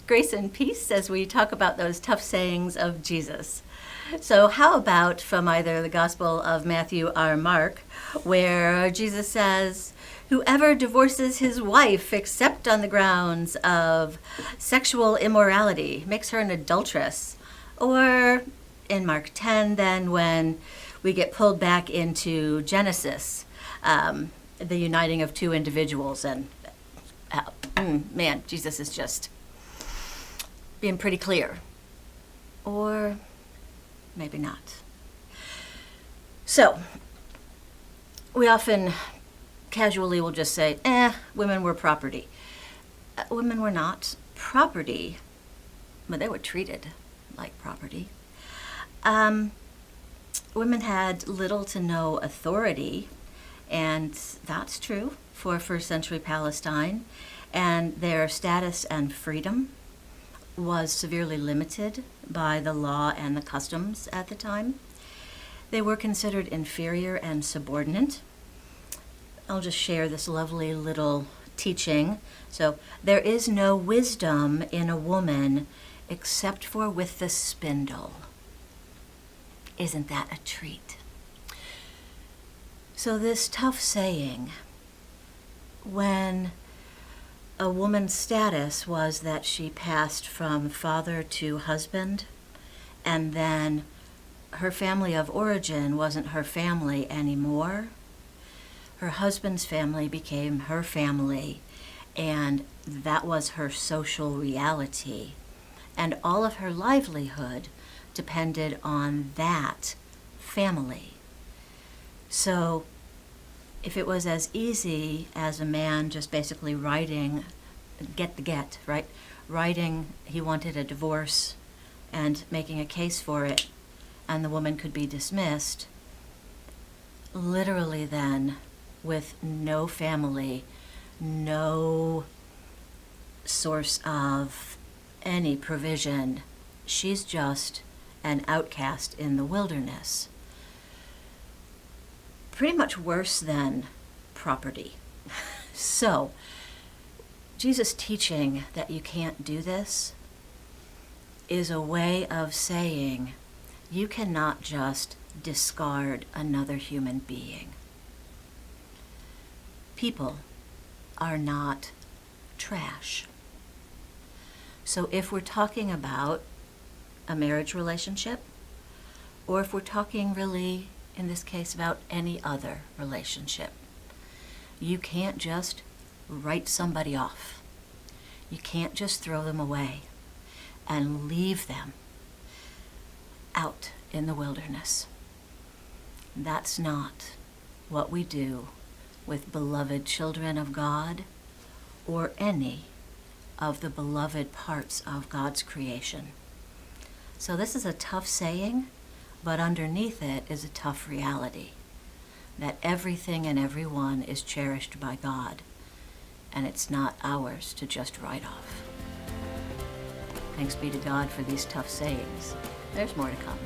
Grace and peace as we talk about those tough sayings of Jesus. So how about from either the Gospel of Matthew or Mark, where Jesus says, whoever divorces his wife except on the grounds of sexual immorality makes her an adulteress. Or in Mark 10, then, when we get pulled back into Genesis, the uniting of two individuals, and man, Jesus is just being pretty clear. Or maybe not. So, we often casually will just say, women were property. Women were not property, but they were treated like property. Women had little to no authority, and that's true for first century Palestine, and their status and freedom was severely limited by the law and the customs at the time. They were considered inferior and subordinate. I'll just share this lovely little teaching. So, there is no wisdom in a woman except for with the spindle. Isn't that a treat? So this tough saying, when a woman's status was that she passed from father to husband, and then her family of origin wasn't her family anymore. Her husband's family became her family, and that was her social reality. And all of her livelihood depended on that family. So if it was as easy as a man just basically writing he wanted a divorce and making a case for it, and the woman could be dismissed, literally then, with no family, no source of any provision, she's just an outcast in the wilderness. Pretty much worse than property. So, Jesus' teaching that you can't do this is a way of saying you cannot just discard another human being. People are not trash. So if we're talking about a marriage relationship, or if we're talking really, in this case, about any other relationship, you can't just write somebody off. You can't just throw them away and leave them out in the wilderness. That's not what we do with beloved children of God or any of the beloved parts of God's creation. So this is a tough saying, but underneath it is a tough reality, that everything and everyone is cherished by God, and it's not ours to just write off. Thanks be to God for these tough sayings. There's more to come.